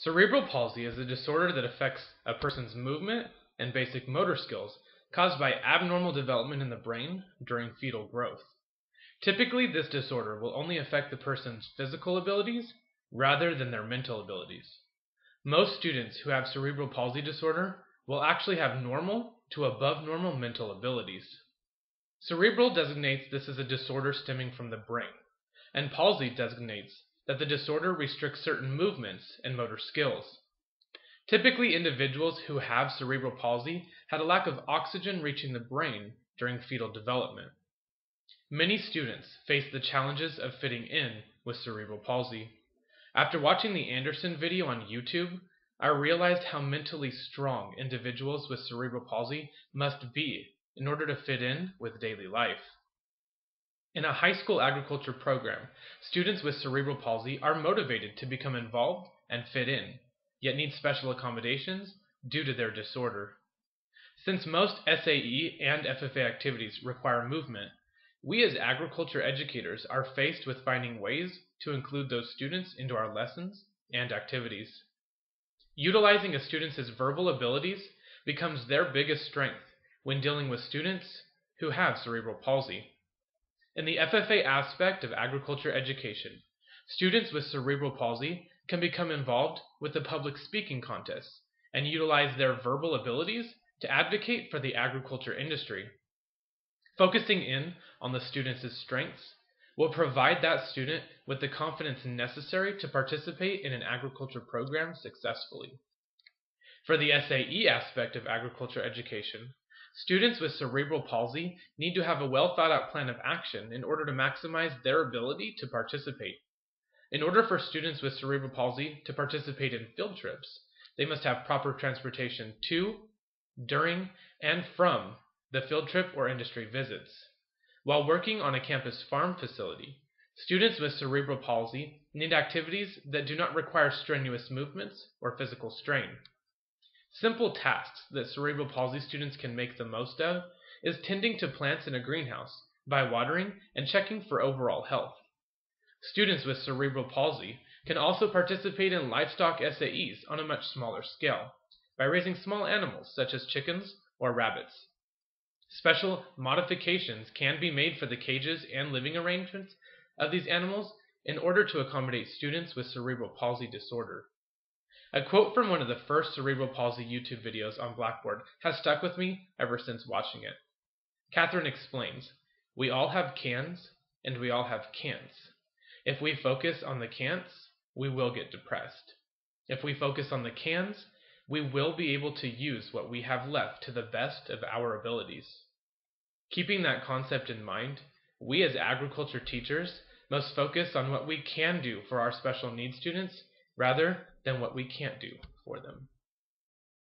Cerebral palsy is a disorder that affects a person's movement and basic motor skills caused by abnormal development in the brain during fetal growth. Typically, this disorder will only affect the person's physical abilities rather than their mental abilities. Most students who have cerebral palsy disorder will actually have normal to above normal mental abilities. Cerebral designates this as a disorder stemming from the brain, and palsy designates that the disorder restricts certain movements and motor skills. Typically, individuals who have cerebral palsy had a lack of oxygen reaching the brain during fetal development. Many students face the challenges of fitting in with cerebral palsy. After watching the Anderson video on YouTube, I realized how mentally strong individuals with cerebral palsy must be in order to fit in with daily life. In a high school agriculture program, students with cerebral palsy are motivated to become involved and fit in, yet need special accommodations due to their disorder. Since most SAE and FFA activities require movement, we as agriculture educators are faced with finding ways to include those students into our lessons and activities. Utilizing a student's verbal abilities becomes their biggest strength when dealing with students who have cerebral palsy. In the FFA aspect of agriculture education, students with cerebral palsy can become involved with the public speaking contests and utilize their verbal abilities to advocate for the agriculture industry. Focusing in on the student's strengths will provide that student with the confidence necessary to participate in an agriculture program successfully. For the SAE aspect of agriculture education, students with cerebral palsy need to have a well-thought-out plan of action in order to maximize their ability to participate. In order for students with cerebral palsy to participate in field trips, they must have proper transportation to, during, and from the field trip or industry visits. While working on a campus farm facility, students with cerebral palsy need activities that do not require strenuous movements or physical strain. Simple tasks that cerebral palsy students can make the most of is tending to plants in a greenhouse by watering and checking for overall health. Students with cerebral palsy can also participate in livestock SAEs on a much smaller scale by raising small animals such as chickens or rabbits. Special modifications can be made for the cages and living arrangements of these animals in order to accommodate students with cerebral palsy disorder. A quote from one of the first cerebral palsy YouTube videos on Blackboard has stuck with me ever since watching it. Catherine explains, "We all have cans, and we all have can'ts. If we focus on the can'ts, we will get depressed. If we focus on the cans, we will be able to use what we have left to the best of our abilities." Keeping that concept in mind, we as agriculture teachers must focus on what we can do for our special needs students rather than what we can't do for them.